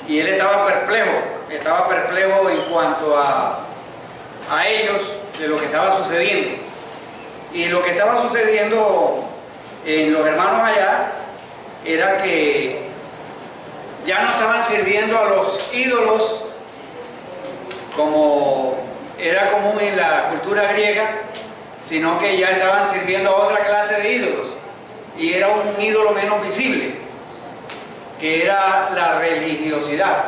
y él estaba perplejo en cuanto a ellos, de lo que estaba sucediendo. Y lo que estaba sucediendo en los hermanos allá era que ya no estaban sirviendo a los ídolos como era común en la cultura griega, sino que ya estaban sirviendo a otra clase de ídolos, y era un ídolo menos visible, que era la religiosidad,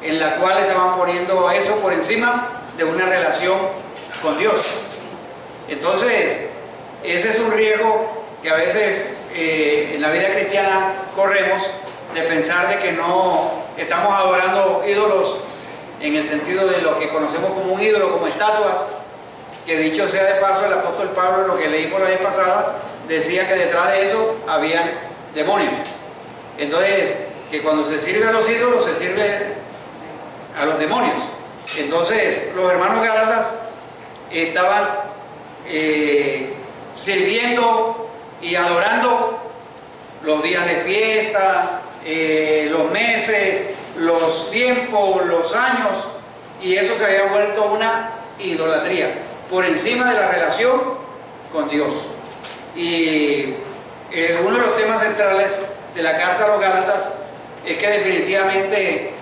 en la cual estaban poniendo eso por encima de una relación con Dios. Entonces, ese es un riesgo que a veces en la vida cristiana corremos, de pensar de que no estamos adorando ídolos en el sentido de lo que conocemos como un ídolo, como estatuas, que dicho sea de paso, el apóstol Pablo, en lo que leímos la vez pasada, decía que detrás de eso habían demonios. Entonces, que cuando se sirve a los ídolos, se sirve a los demonios. Entonces, los hermanos gálatas estaban sirviendo y adorando los días de fiesta, los meses, los tiempos, los años, y eso se había vuelto una idolatría por encima de la relación con Dios. Y uno de los temas centrales de la carta a los Gálatas es que definitivamente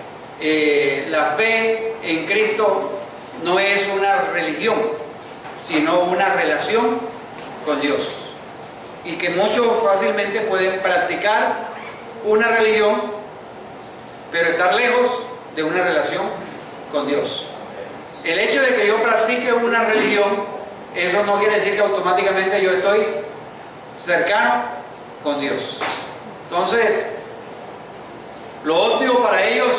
la fe en Cristo no es una religión, sino una relación con Dios, y que muchos fácilmente pueden practicar una religión, pero estar lejos de una relación con Dios. El hecho de que yo practique una religión, eso no quiere decir que automáticamente yo estoy cercano con Dios. Entonces, lo obvio para ellos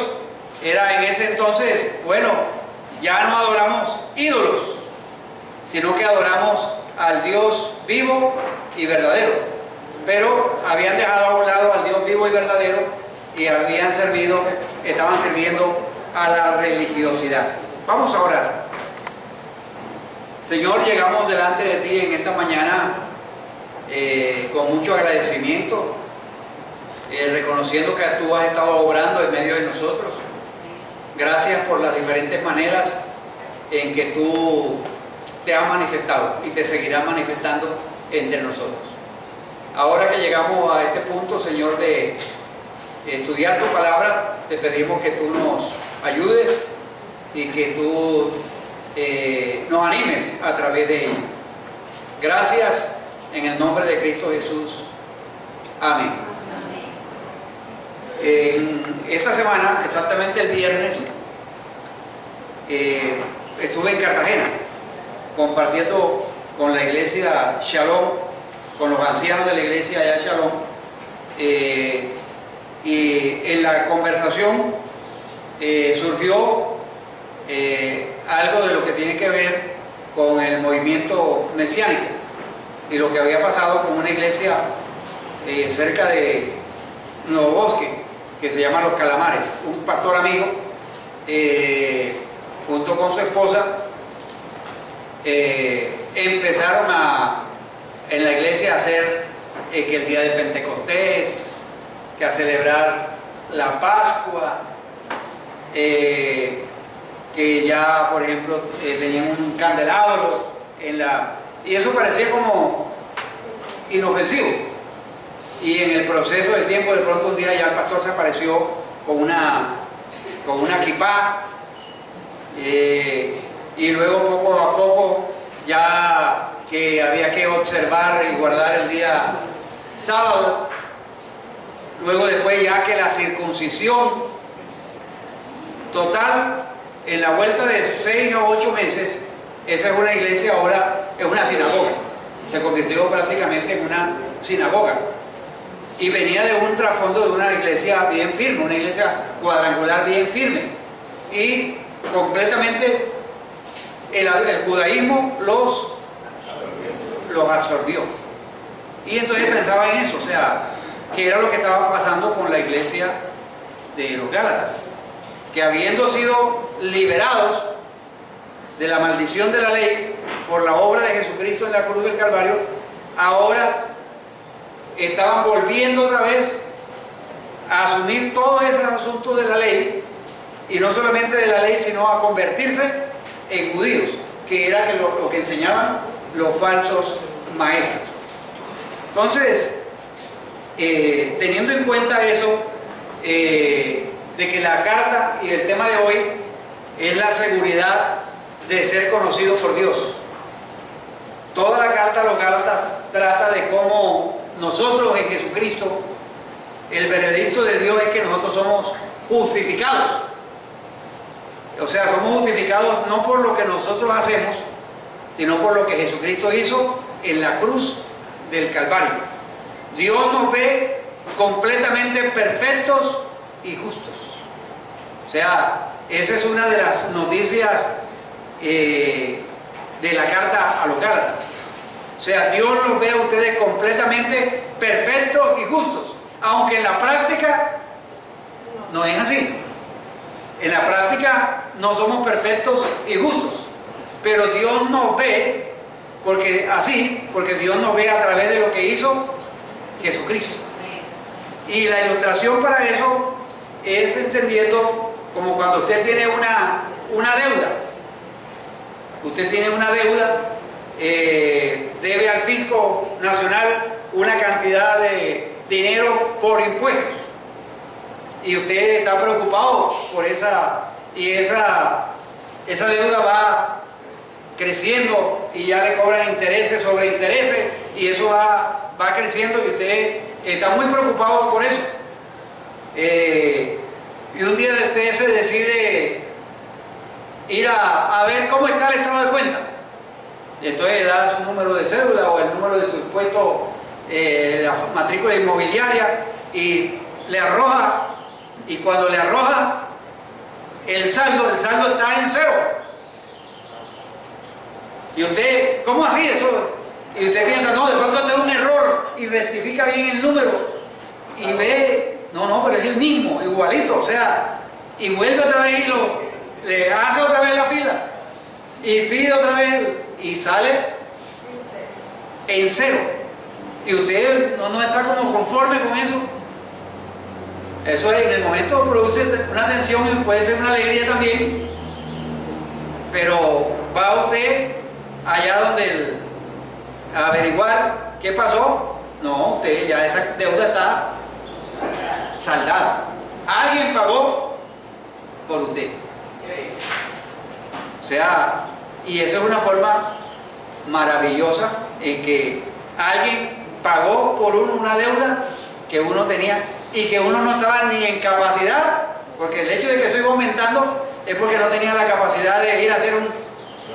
era en ese entonces, bueno, ya no adoramos ídolos, sino que adoramos al Dios vivo y verdadero. Pero habían dejado a un lado al Dios vivo y verdadero y estaban sirviendo a la religiosidad. Vamos a orar. Señor, llegamos delante de ti en esta mañana con mucho agradecimiento, reconociendo que tú has estado obrando en medio de nosotros. Gracias por las diferentes maneras en que tú te has manifestado y te seguirás manifestando entre nosotros. Ahora que llegamos a este punto, Señor, de estudiar tu palabra, te pedimos que tú nos ayudes y que tú nos animes a través de ella. Gracias en el nombre de Cristo Jesús. Amén. Esta semana, exactamente el viernes, estuve en Cartagena compartiendo con la iglesia Shalom, con los ancianos de la iglesia allá Shalom, y en la conversación surgió algo de lo que tiene que ver con el movimiento mesiánico y lo que había pasado con una iglesia cerca de Nuevo Bosque, que se llama Los Calamares. Un pastor amigo, junto con su esposa, empezaron en la iglesia a hacer que el día de Pentecostés, que a celebrar la Pascua, que ya, por ejemplo, tenían un candelabro y eso parecía como inofensivo. Y en el proceso del tiempo, de pronto un día ya el pastor se apareció con una kipá, y luego poco a poco, ya que había que observar y guardar el día sábado, luego después ya que la circuncisión total, en la vuelta de 6 o 8 meses, esa es una iglesia, ahora es una sinagoga, se convirtió prácticamente en una sinagoga. Y venía de un trasfondo de una iglesia bien firme, una iglesia cuadrangular bien firme. Y completamente el judaísmo los absorbió. Y entonces pensaba en eso, o sea, que era lo que estaba pasando con la iglesia de los Gálatas, que habiendo sido liberados de la maldición de la ley por la obra de Jesucristo en la cruz del Calvario, ahora estaban volviendo otra vez a asumir todos esos asuntos de la ley y no solamente de la ley, sino a convertirse en judíos, que era lo que enseñaban los falsos maestros. Entonces, teniendo en cuenta eso, de que la carta y el tema de hoy es la seguridad de ser conocido por Dios. Toda la carta a los Gálatas trata de cómo nosotros en Jesucristo, el veredicto de Dios es que nosotros somos justificados. O sea, somos justificados no por lo que nosotros hacemos, sino por lo que Jesucristo hizo en la cruz del Calvario. Dios nos ve completamente perfectos y justos. O sea, esa es una de las noticias de la carta a los Gálatas. O sea, Dios los ve a ustedes completamente perfectos y justos, aunque en la práctica no es así. En la práctica no somos perfectos y justos, pero Dios nos ve porque Dios nos ve a través de lo que hizo Jesucristo. Y la ilustración para eso es entendiendo como cuando usted tiene una deuda. Usted tiene una deuda, debe al fisco nacional una cantidad de dinero por impuestos. Y usted está preocupado por esa deuda va creciendo y ya le cobran intereses sobre intereses y eso va creciendo y usted está muy preocupado por eso. Y un día usted se decide ir a ver cómo está el estado de cuenta. Y entonces le da su número de cédula o el número de su impuesto, la matrícula inmobiliaria, y le arroja, y cuando le arroja el saldo está en cero. Y usted, ¿cómo así eso? Y usted piensa, no, de pronto es un error, y rectifica bien el número y ve, no, pero es el mismo, igualito, o sea, y vuelve otra vez y le hace otra vez la fila y pide otra vez y sale en cero. Y usted no está como conforme con eso. Eso en el momento produce una tensión y puede ser una alegría también, pero va usted allá donde a averiguar qué pasó. No, usted ya esa deuda está saldada. Alguien pagó por usted. O sea, y eso es una forma maravillosa en que alguien pagó por uno una deuda que uno tenía y que uno no estaba ni en capacidad, porque el hecho de que estoy aumentando es porque no tenía la capacidad de ir a hacer un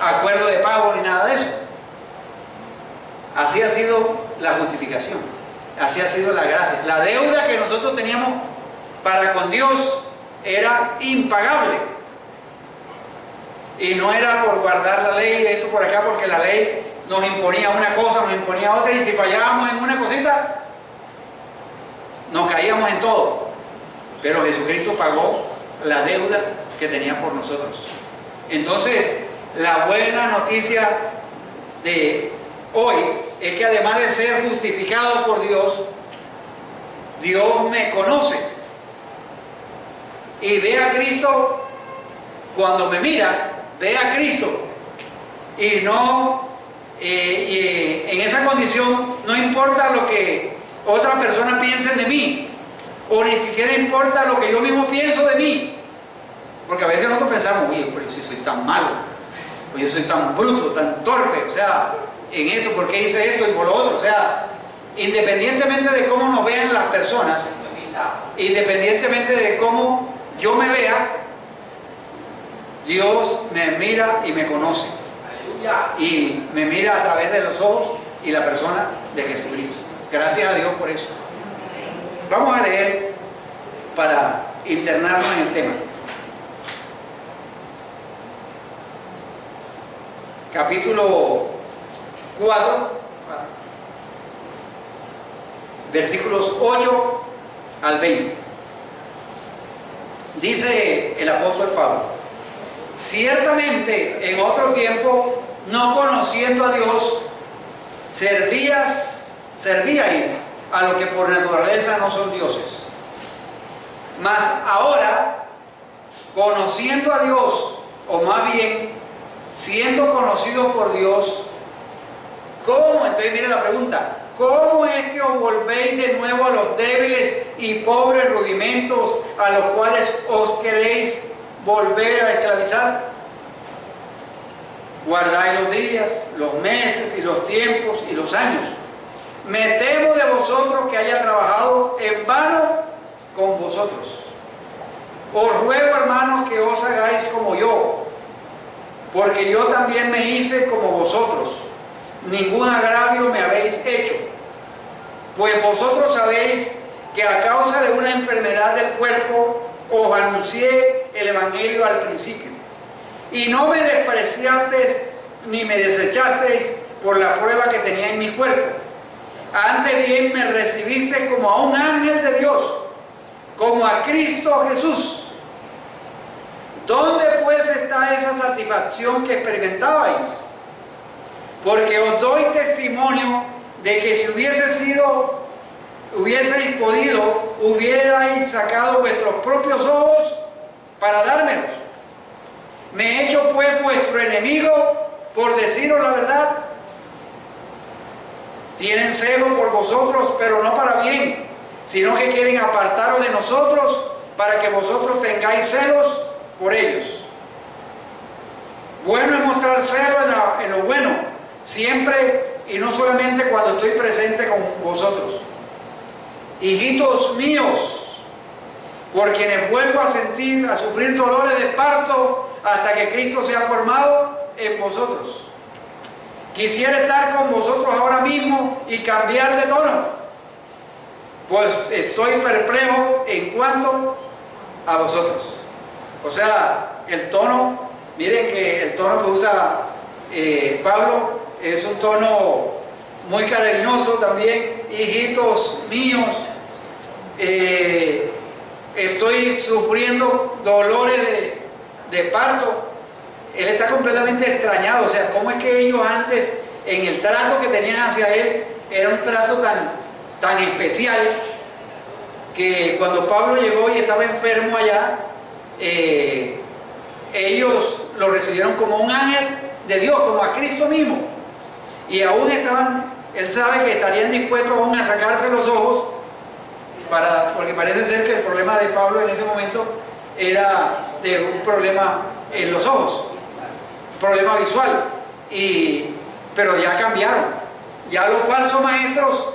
acuerdo de pago ni nada de eso. Así ha sido la justificación, así ha sido la gracia. La deuda que nosotros teníamos para con Dios era impagable. Y no era por guardar la ley, esto por acá, porque la ley nos imponía una cosa, nos imponía otra, y si fallábamos en una cosita, nos caíamos en todo. Pero Jesucristo pagó la deuda que tenía por nosotros. Entonces, la buena noticia de hoy es que además de ser justificado por Dios, Dios me conoce y ve a Cristo. Cuando me mira, ve a Cristo y no en esa condición no importa lo que otras personas piensen de mí, o ni siquiera importa lo que yo mismo pienso de mí, porque a veces nosotros pensamos, oye, pero si soy tan malo, o yo soy tan bruto, tan torpe, o sea, en esto, ¿por qué hice esto y por lo otro? O sea, independientemente de cómo nos vean las personas, independientemente de cómo yo me vea, Dios me mira y me conoce. Y me mira a través de los ojos y la persona de Jesucristo. Gracias a Dios por eso. Vamos a leer para internarnos en el tema. Capítulo 4, versículos 8 al 20. Dice el apóstol Pablo: ciertamente en otro tiempo, no conociendo a Dios, servíais a lo que por naturaleza no son dioses. Mas ahora, conociendo a Dios, o más bien, siendo conocidos por Dios, ¿cómo? Entonces mire la pregunta, ¿cómo es que os volvéis de nuevo a los débiles y pobres rudimentos a los cuales os queréis volver a esclavizar? Guardáis los días, los meses y los tiempos y los años. Me temo de vosotros que haya trabajado en vano con vosotros. Os ruego, hermanos, que os hagáis como yo, porque yo también me hice como vosotros. Ningún agravio me habéis hecho, pues vosotros sabéis que a causa de una enfermedad del cuerpo os anuncié el Evangelio al principio, y no me despreciasteis ni me desechasteis por la prueba que tenía en mi cuerpo. Antes bien me recibisteis como a un ángel de Dios, como a Cristo Jesús. ¿Dónde pues está esa satisfacción que experimentabais? Porque os doy testimonio de que si hubieseis podido, hubierais sacado vuestros propios ojos para dármelos. Me he hecho pues vuestro enemigo por deciros la verdad. Tienen celo por vosotros, pero no para bien, sino que quieren apartaros de nosotros para que vosotros tengáis celos por ellos. Bueno es mostrar celo en lo bueno, siempre y no solamente cuando estoy presente con vosotros. Hijitos míos, por quienes vuelvo a sufrir dolores de parto hasta que Cristo sea formado en vosotros. Quisiera estar con vosotros ahora mismo y cambiar de tono, pues estoy perplejo en cuanto a vosotros. O sea, el tono, miren que el tono que usa Pablo es un tono muy cariñoso también. Hijitos míos, estoy sufriendo dolores de parto. Él está completamente extrañado. O sea, ¿cómo es que ellos antes, en el trato que tenían hacia él, era un trato tan especial, que cuando Pablo llegó y estaba enfermo allá, ellos lo recibieron como un ángel de Dios, como a Cristo mismo, y aún él sabe que estarían dispuestos aún a sacarse los ojos, porque parece ser que el problema de Pablo en ese momento era de un problema en los ojos, problema visual, pero ya cambiaron. Ya los falsos maestros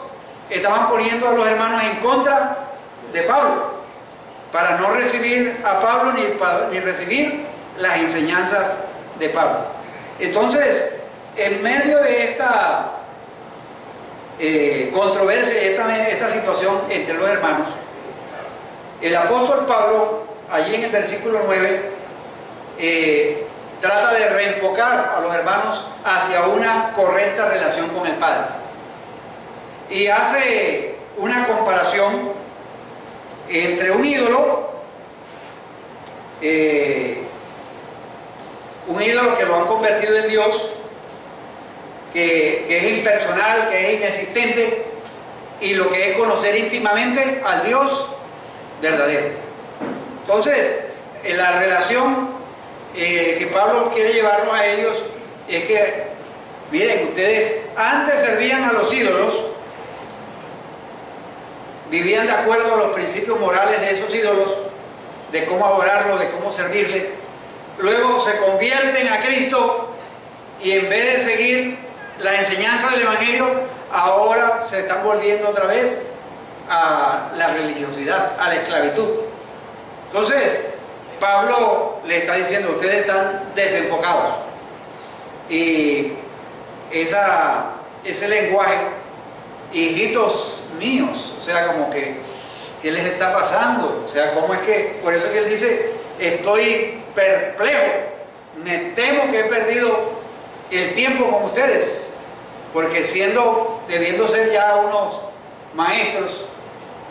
estaban poniendo a los hermanos en contra de Pablo, para no recibir a Pablo ni recibir las enseñanzas de Pablo. Entonces, en medio de esta controversia, esta situación entre los hermanos, el apóstol Pablo, allí en el versículo 9, trata de reenfocar a los hermanos hacia una correcta relación con el Padre. Y hace una comparación entre un ídolo que lo han convertido en Dios, que es impersonal, que es inexistente, y lo que es conocer íntimamente al Dios verdadero. Entonces, en la relación que Pablo quiere llevarnos a ellos es que, miren, ustedes antes servían a los ídolos, vivían de acuerdo a los principios morales de esos ídolos, de cómo adorarlos, de cómo servirles. Luego se convierten a Cristo y en vez de seguir la enseñanza del Evangelio, ahora se están volviendo otra vez a la religiosidad, a la esclavitud. Entonces, Pablo le está diciendo, ustedes están desenfocados. Y ese lenguaje, hijitos míos, o sea, como que, ¿qué les está pasando? O sea, ¿cómo es que? Por eso es que él dice, estoy perplejo, me temo que he perdido el tiempo con ustedes, porque debiendo ser ya unos maestros,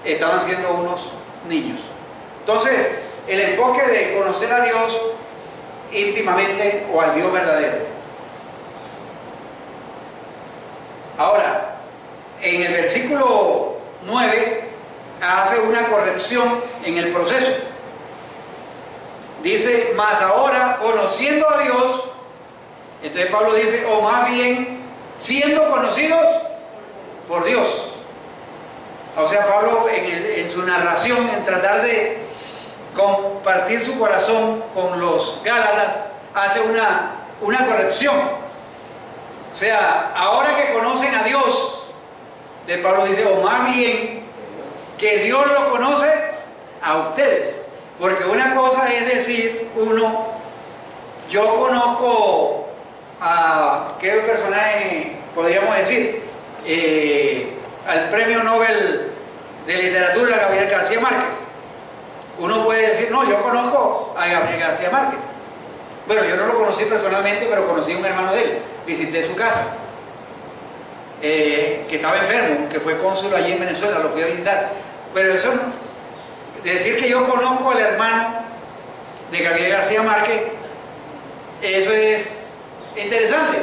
estaban siendo unos niños. Entonces, el enfoque de conocer a Dios íntimamente o al Dios verdadero. Ahora, en el versículo 9 hace una corrección en el proceso. Dice, mas ahora, conociendo a Dios, entonces Pablo dice, o más bien, siendo conocidos por Dios. O sea, Pablo en su narración, en tratar de compartir su corazón con los Gálatas, hace una corrección. O sea, ahora que conocen a Dios, de Pablo dice, o más bien, que Dios lo conoce a ustedes. Porque una cosa es decir, yo conozco a, ¿qué personaje podríamos decir? Al premio Nobel de Literatura, Gabriel García Márquez. Uno puede decir, no, yo conozco a Gabriel García Márquez. Bueno, yo no lo conocí personalmente, pero conocí a un hermano de él. Visité su casa, que estaba enfermo, que fue cónsul allí en Venezuela, lo fui a visitar. Pero eso, decir que yo conozco al hermano de Gabriel García Márquez, eso es interesante.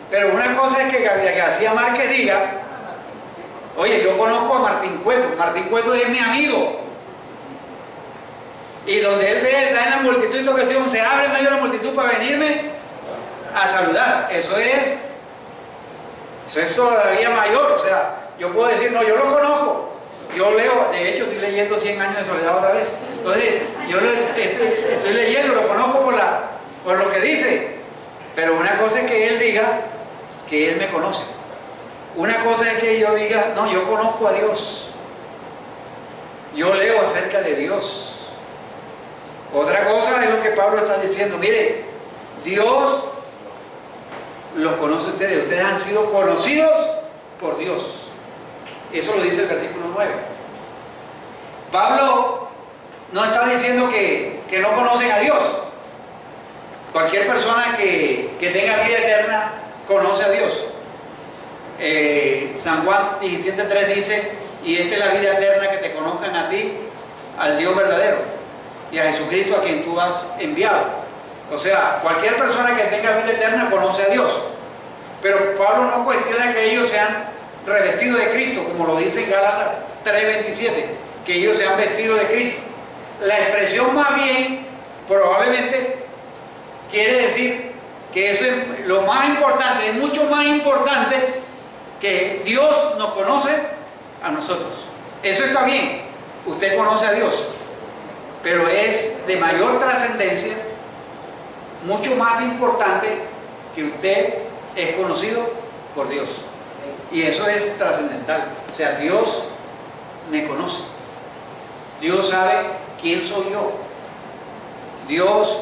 Pero una cosa es que Gabriel García Márquez diga, oye, yo conozco a Martín Cueto, Martín Cueto es mi amigo. Y donde él ve, está en la multitud y toda cuestión, se abre en medio de la multitud para venirme a saludar. Eso es todavía mayor. O sea, yo puedo decir, no, yo lo conozco. Yo leo, de hecho estoy leyendo 100 años de soledad otra vez. Entonces, yo estoy leyendo, lo conozco por lo que dice. Pero una cosa es que él diga que él me conoce. Una cosa es que yo diga, no, yo conozco a Dios. Yo leo acerca de Dios. Otra cosa es lo que Pablo está diciendo. Mire, Dios los conoce a ustedes. Ustedes han sido conocidos por Dios. Eso lo dice el versículo 9. Pablo no está diciendo que no conocen a Dios. Cualquier persona que tenga vida eterna conoce a Dios. San Juan 17:3 dice, y esta es la vida eterna, que te conozcan a ti, al Dios verdadero, y a Jesucristo a quien tú has enviado. O sea, cualquier persona que tenga vida eterna conoce a Dios. Pero Pablo no cuestiona que ellos sean revestidos de Cristo, como lo dice en Gálatas 3:27, que ellos se han vestido de Cristo. La expresión más bien, probablemente, quiere decir que eso es lo más importante, es mucho más importante que Dios nos conoce a nosotros. Eso está bien, usted conoce a Dios, pero es de mayor trascendencia, mucho más importante que usted es conocido por Dios. Y eso es trascendental. O sea, Dios me conoce. Dios sabe quién soy yo. Dios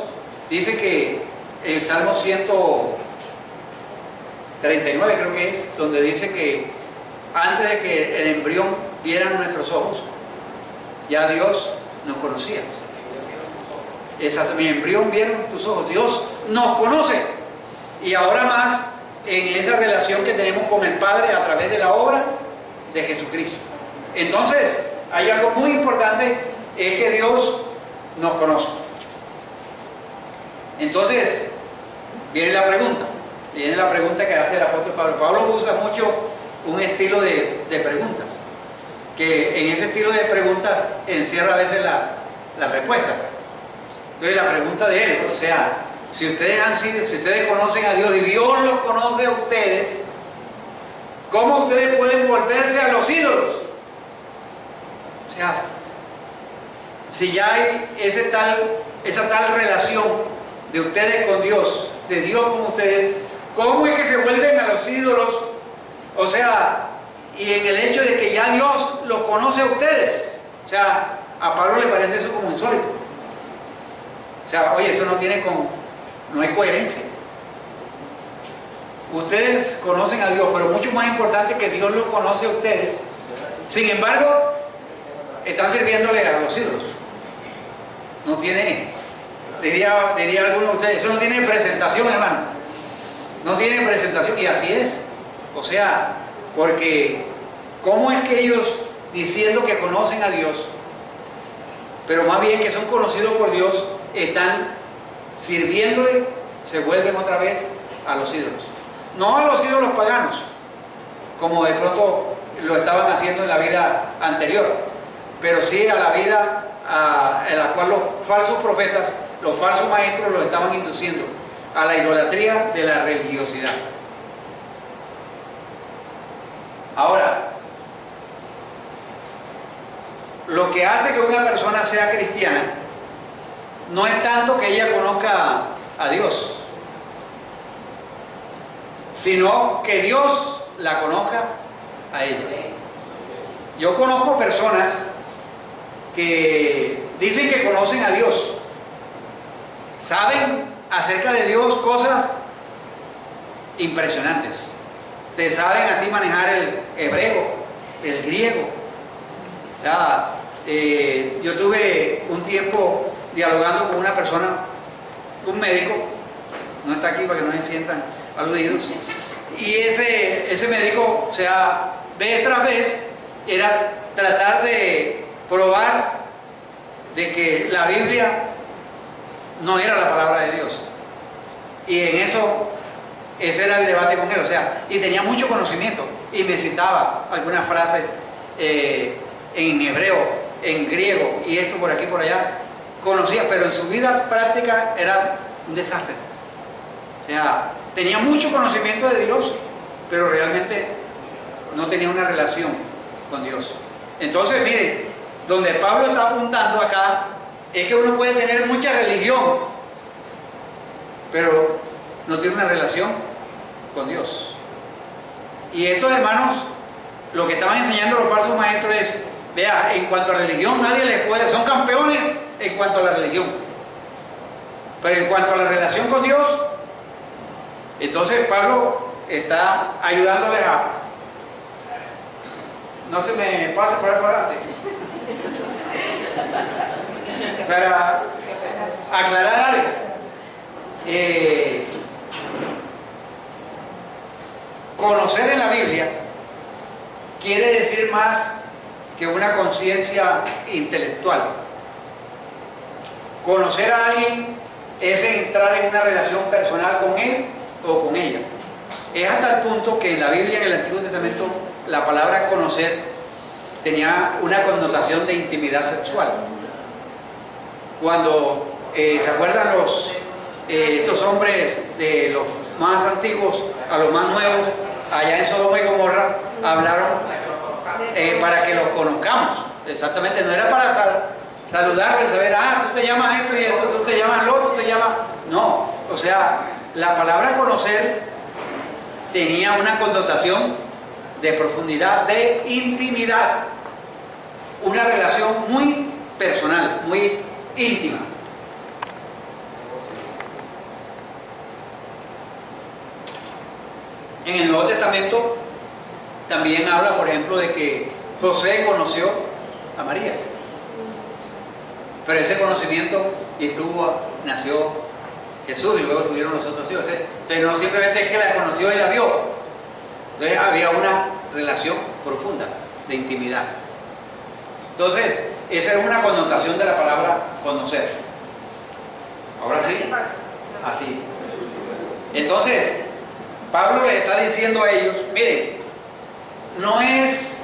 dice que el Salmo 139 creo que es, donde dice que antes de que el embrión viera nuestros ojos, ya Dios nos conocía. Exacto, mi embrión vieron tus ojos. Dios nos conoce. Y ahora más en esa relación que tenemos con el Padre a través de la obra de Jesucristo. Entonces, hay algo muy importante, es que Dios nos conoce. Entonces, viene la pregunta que hace el apóstol Pablo. Pablo usa mucho un estilo de preguntas, que en ese estilo de preguntas encierra a veces la respuesta. Entonces la pregunta de él, o sea, si ustedes conocen a Dios y Dios los conoce a ustedes, ¿cómo ustedes pueden volverse a los ídolos? O sea, si ya hay esa tal relación de ustedes con Dios, de Dios con ustedes, ¿cómo es que se vuelven a los ídolos? O sea, y en el hecho de que ya Dios los conoce a ustedes. O sea, a Pablo le parece eso como insólito. O sea, oye, eso no hay coherencia. Ustedes conocen a Dios, pero mucho más importante que Dios los conoce a ustedes. Sin embargo, están sirviéndole a los ídolos. No tiene, diría alguno de ustedes, eso no tiene presentación, hermano. No tiene presentación, y así es. O sea, porque ¿cómo es que ellos, diciendo que conocen a Dios, pero más bien que son conocidos por Dios, están sirviéndole, se vuelven otra vez a los ídolos? No a los ídolos paganos, como de pronto lo estaban haciendo en la vida anterior, pero sí a la vida en la cual los falsos profetas los falsos maestros los estaban induciendo a la idolatría de la religiosidad. Ahora, lo que hace que una persona sea cristiana no es tanto que ella conozca a Dios, sino que Dios la conozca a ella. Yo conozco personas que dicen que conocen a Dios, saben acerca de Dios cosas impresionantes. Te saben a ti manejar el hebreo, el griego. O sea, yo tuve un tiempo dialogando con una persona, un médico, no está aquí para que no se sientan aludidos, y ese médico, o sea, vez tras vez, era tratar de probar de que la Biblia no era la palabra de Dios. Y en eso, ese era el debate con él, o sea, y tenía mucho conocimiento, y me citaba algunas frases en hebreo, en griego, y esto por aquí, por allá, conocía, pero en su vida práctica era un desastre. O sea, tenía mucho conocimiento de Dios, pero realmente no tenía una relación con Dios. Entonces, miren, donde Pablo está apuntando acá, es que uno puede tener mucha religión, pero no tiene una relación con Dios. Y estos hermanos, lo que estaban enseñando los falsos maestros es, vea, en cuanto a religión nadie les puede, son campeones en cuanto a la religión, pero en cuanto a la relación con Dios, entonces Pablo está ayudándoles a, no se me pase por ahí por adelante, para aclarar algo. Conocer en la Biblia quiere decir más que una conciencia intelectual. Conocer a alguien es entrar en una relación personal con él o con ella. Es hasta el punto que en la Biblia, en el Antiguo Testamento, la palabra conocer tenía una connotación de intimidad sexual. Cuando se acuerdan estos hombres de los más antiguos a los más nuevos, allá en Sodoma y Gomorra, hablaron para que los conozcamos. Exactamente, no era para saludarlos y saber, tú te llamas esto y esto, tú te llamas lo otro, tú te llamas... No, o sea, la palabra conocer tenía una connotación de profundidad, de intimidad, una relación muy personal, muy íntima. En el Nuevo Testamento también habla, por ejemplo, de que José conoció a María, pero ese conocimiento nació Jesús y luego tuvieron los otros hijos. Entonces no simplemente es que la conoció y la vio, entonces había una relación profunda de intimidad. Entonces esa es una connotación de la palabra conocer. Ahora sí, así. Entonces Pablo le está diciendo a ellos, miren, no es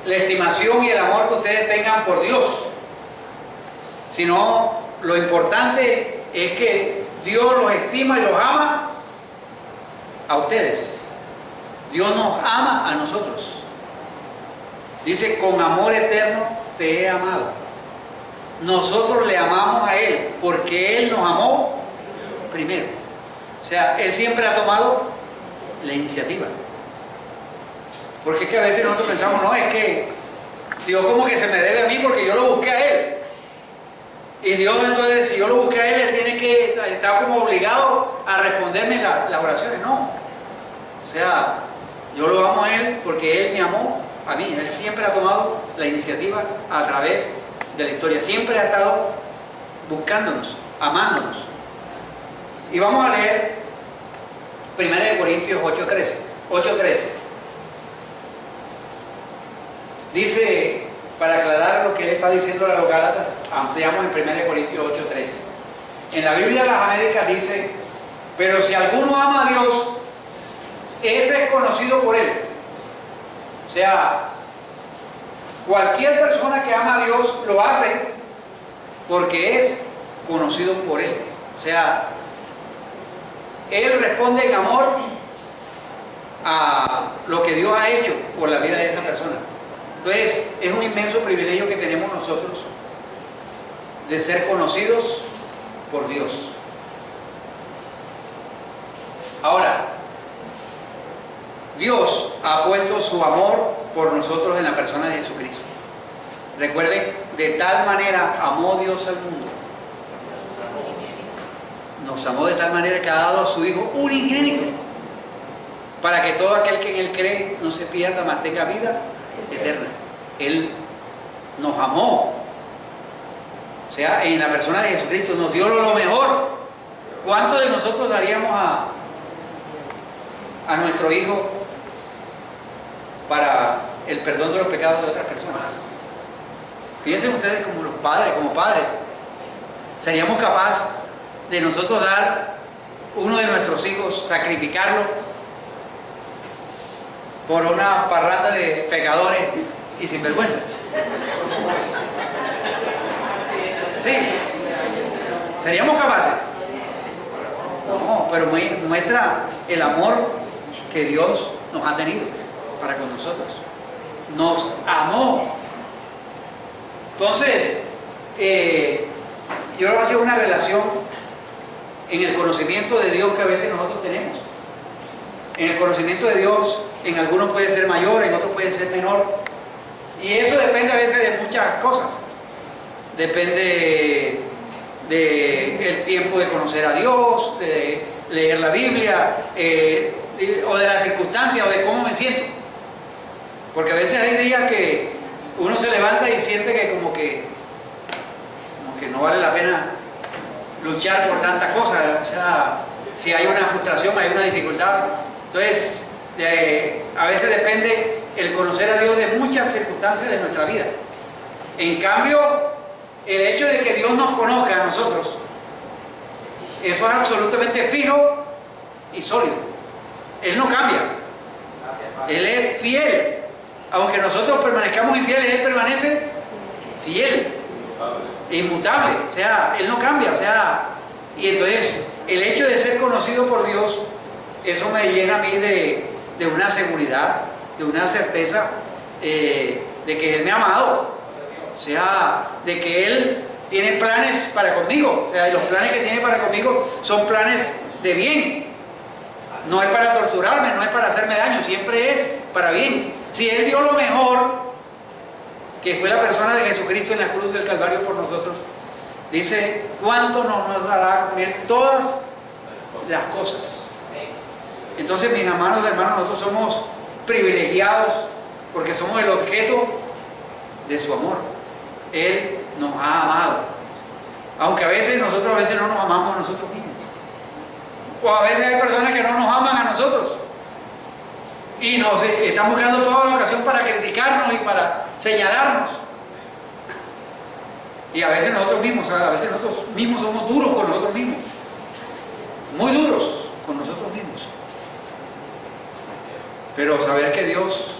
la estimación y el amor que ustedes tengan por Dios, sino lo importante es que Dios los estima y los ama a ustedes. Dios nos ama a nosotros. Dice, con amor eterno te he amado. Nosotros le amamos a Él porque Él nos amó primero. O sea, Él siempre ha tomado la iniciativa. Porque es que a veces nosotros pensamos, no, es que Dios como que se me debe a mí porque yo lo busqué a Él. Y Dios entonces, si yo lo busqué a Él, Él tiene que estar como obligado a responderme las oraciones. No. O sea, yo lo amo a Él porque Él me amó a mí. Él siempre ha tomado la iniciativa a través de la historia. Siempre ha estado buscándonos, amándonos. Y vamos a leer 1 Corintios 8:13. Dice, para aclarar lo que él está diciendo a los Gálatas, ampliamos en 1 Corintios 8:13. En la Biblia de las Américas dice, pero si alguno ama a Dios, ese es conocido por él. O sea, cualquier persona que ama a Dios lo hace porque es conocido por Él. O sea, Él responde en amor a lo que Dios ha hecho por la vida de esa persona. Entonces, es un inmenso privilegio que tenemos nosotros de ser conocidos por Dios. Ahora, Dios ha puesto su amor por nosotros en la persona de Jesucristo. Recuerden, de tal manera amó Dios al mundo. Nos amó de tal manera que ha dado a su Hijo unigénito, para que todo aquel que en Él cree no se pierda, mas tenga vida eterna. Él nos amó. O sea, en la persona de Jesucristo nos dio lo mejor. ¿Cuánto de nosotros daríamos a nuestro Hijo para el perdón de los pecados de otras personas? Piensen ustedes como los padres, como padres. ¿Seríamos capaces de nosotros dar uno de nuestros hijos, sacrificarlo por una parranda de pecadores y sinvergüenzas? Sí. ¿Seríamos capaces? No, pero muestra el amor que Dios nos ha tenido para con nosotros. Nos amó. Entonces, yo hago una relación en el conocimiento de Dios que a veces nosotros tenemos. En el conocimiento de Dios, en algunos puede ser mayor, en otros puede ser menor. Y eso depende a veces de muchas cosas. Depende del tiempo de conocer a Dios, de leer la Biblia, o de las circunstancias, o de cómo me siento. Porque a veces hay días que uno se levanta y siente que como que no vale la pena luchar por tantas cosas. O sea, si hay una frustración, hay una dificultad. Entonces, a veces depende el conocer a Dios de muchas circunstancias de nuestra vida. En cambio, el hecho de que Dios nos conozca a nosotros, eso es absolutamente fijo y sólido. Él no cambia. Él es fiel. Aunque nosotros permanezcamos infieles, Él permanece fiel, inmutable. O sea, Él no cambia. O sea, y entonces el hecho de ser conocido por Dios, eso me llena a mí de una seguridad, de una certeza de que Él me ha amado. O sea, de que Él tiene planes para conmigo. O sea, y los planes que tiene para conmigo son planes de bien. No es para torturarme, no es para hacerme daño, siempre es para bien. Si Él dio lo mejor, que fue la persona de Jesucristo en la cruz del Calvario por nosotros, dice, ¿cuánto nos dará con Él todas las cosas? Entonces, mis amados hermanos, nosotros somos privilegiados porque somos el objeto de su amor. Él nos ha amado. Aunque a veces nosotros no nos amamos a nosotros mismos. O a veces hay personas que no nos aman a nosotros. Y nos están buscando toda la ocasión para criticarnos y para señalarnos. Y a veces nosotros mismos somos duros con nosotros mismos. Muy duros con nosotros mismos. Pero saber que Dios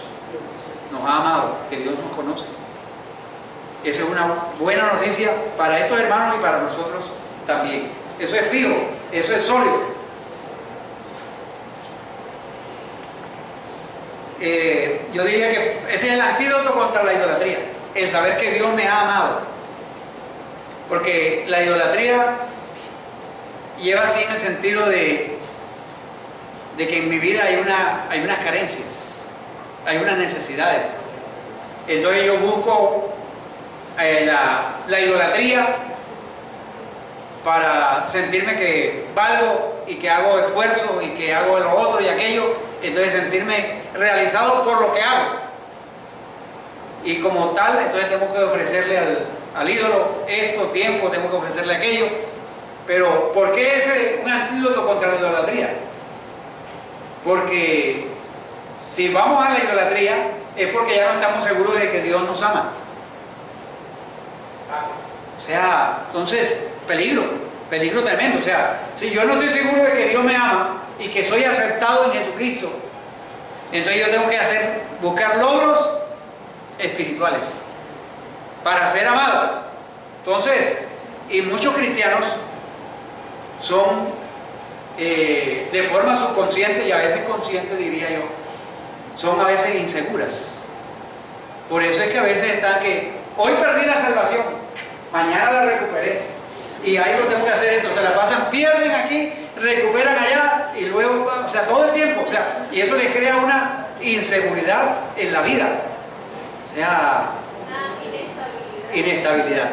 nos ha amado, que Dios nos conoce, esa es una buena noticia para estos hermanos y para nosotros también. Eso es fijo, eso es sólido. Yo diría que ese es el antídoto contra la idolatría, el saber que Dios me ha amado. Porque la idolatría lleva así en el sentido de que en mi vida hay unas carencias, hay unas necesidades. Entonces yo busco la idolatría para sentirme que valgo y que hago esfuerzo y que hago lo otro y aquello, entonces sentirme realizado por lo que hago. Y como tal, entonces tengo que ofrecerle al ídolo esto, tiempo, tengo que ofrecerle aquello. Pero ¿por qué es un antídoto contra la idolatría? Porque si vamos a la idolatría es porque ya no estamos seguros de que Dios nos ama. O sea, entonces, peligro tremendo. O sea, si yo no estoy seguro de que Dios me ama y que soy aceptado en Jesucristo, entonces yo tengo que buscar logros espirituales para ser amado. Entonces, Y muchos cristianos son de forma subconsciente y a veces consciente, diría yo, son a veces inseguras. Por eso es que a veces está que hoy perdí la salvación, mañana la recuperé y ahí lo tengo que hacer esto, se la pasan, pierden aquí, recuperan allá y luego, o sea, todo el tiempo, o sea, y eso les crea una inseguridad en la vida, o sea, inestabilidad.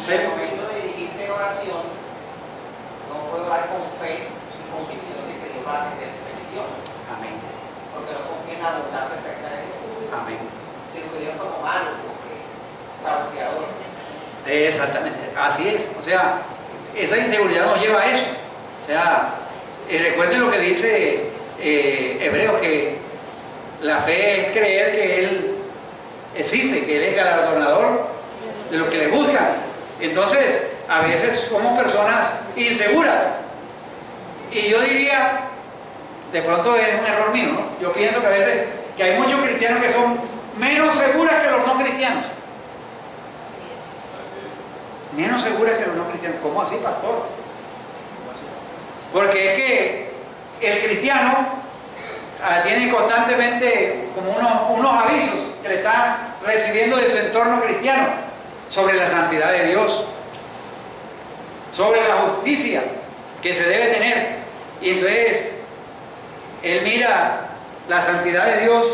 En el momento de dirigirse en oración, no puedo orar con fe y convicción de que Dios va a atender su petición. Amén. Porque no confío en la voluntad perfecta de Dios. Amén. Sino que Dios como malo, porque sabe que ahora. Exactamente, así es, o sea, esa inseguridad nos lleva a eso. O sea, recuerden lo que dice Hebreos, que la fe es creer que Él existe, que Él es galardonador de los que le buscan. Entonces, a veces somos personas inseguras. Y yo diría, de pronto es un error mío, ¿no? Yo pienso que a veces que hay muchos cristianos que son menos seguras que los no cristianos. Menos seguras que los no cristianos. ¿Cómo así, pastor? Porque es que el cristiano tiene constantemente como unos avisos que le está recibiendo de su entorno cristiano sobre la santidad de Dios, sobre la justicia que se debe tener. Y entonces él mira la santidad de Dios,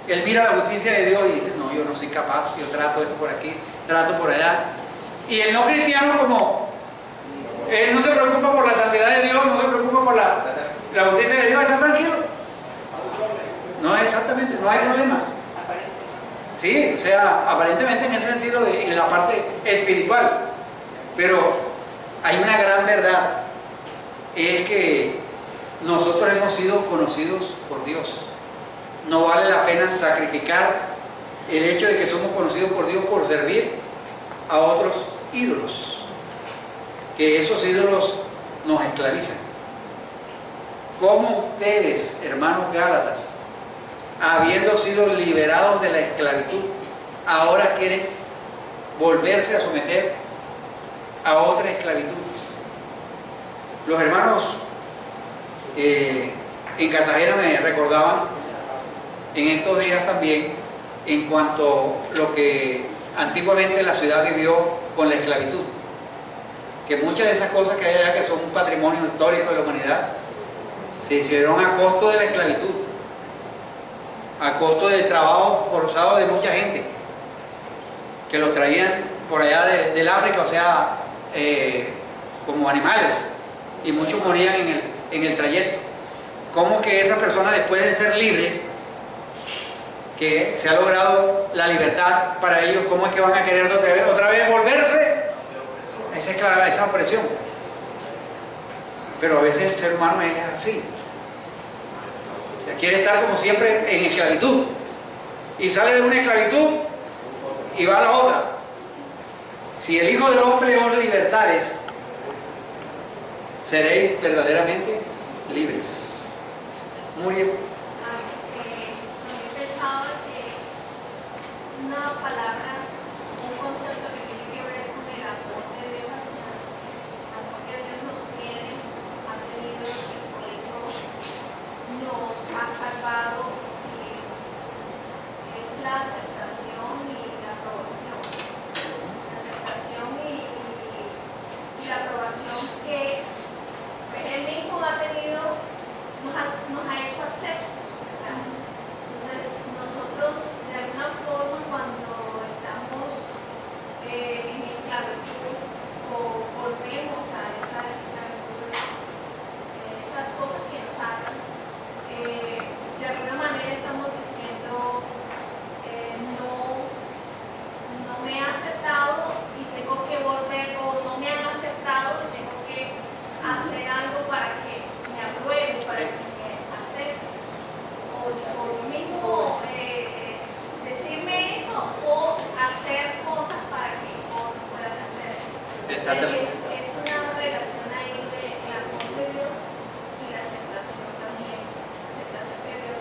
él mira la justicia de Dios y dice, no, yo no soy capaz, yo trato esto por aquí, trato por allá. Y el no cristiano, como él no se preocupa por la santidad de Dios, no se preocupa por la justicia de Dios, está tranquilo. No, exactamente, no hay problema. Sí, o sea, aparentemente en ese sentido, en la parte espiritual. Pero hay una gran verdad, es que nosotros hemos sido conocidos por Dios. No vale la pena sacrificar el hecho de que somos conocidos por Dios por servir a otros ídolos, que esos ídolos nos esclavizan. ¿Cómo ustedes, hermanos gálatas, habiendo sido liberados de la esclavitud, ahora quieren volverse a someter a otra esclavitud? Los hermanos en Cartagena me recordaban en estos días también en cuanto a lo que antiguamente la ciudad vivió con la esclavitud, que muchas de esas cosas que hay allá, que son un patrimonio histórico de la humanidad, se hicieron a costo de la esclavitud, a costo del trabajo forzado de mucha gente que los traían por allá del África, o sea, como animales, y muchos morían en el trayecto. ¿Cómo que esas personas, después de ser libres, que se ha logrado la libertad para ellos, cómo es que van a querer otra vez volverse a esa opresión? Pero a veces el ser humano es así, quiere estar como siempre en esclavitud, y sale de una esclavitud y va a la otra. Si el Hijo del Hombre os libertares, seréis verdaderamente libres. Muriel. He pensado que una palabra, un concepto que tiene que ver con el amor de Dios hacia el amor que Dios nos tiene, ha tenido y por eso nos ha salvado, es la aceptación y la aprobación. La aceptación y la aprobación que Él mismo ha tenido, nos ha hecho aceptos, ¿verdad? Entonces, nosotros de alguna forma, cuando estamos en esclavitud o volvemos a esa esclavitud, esas cosas que nos atan, de alguna manera estamos diciendo, no me ha aceptado y tengo que volver, o no me han aceptado y tengo que hacer algo para que me aprueben, para que me acepten, o yo mismo decirme eso, o hacer cosas para que otros puedan hacer. Exactamente. Es una relación ahí de amor de Dios y la aceptación también, la aceptación que Dios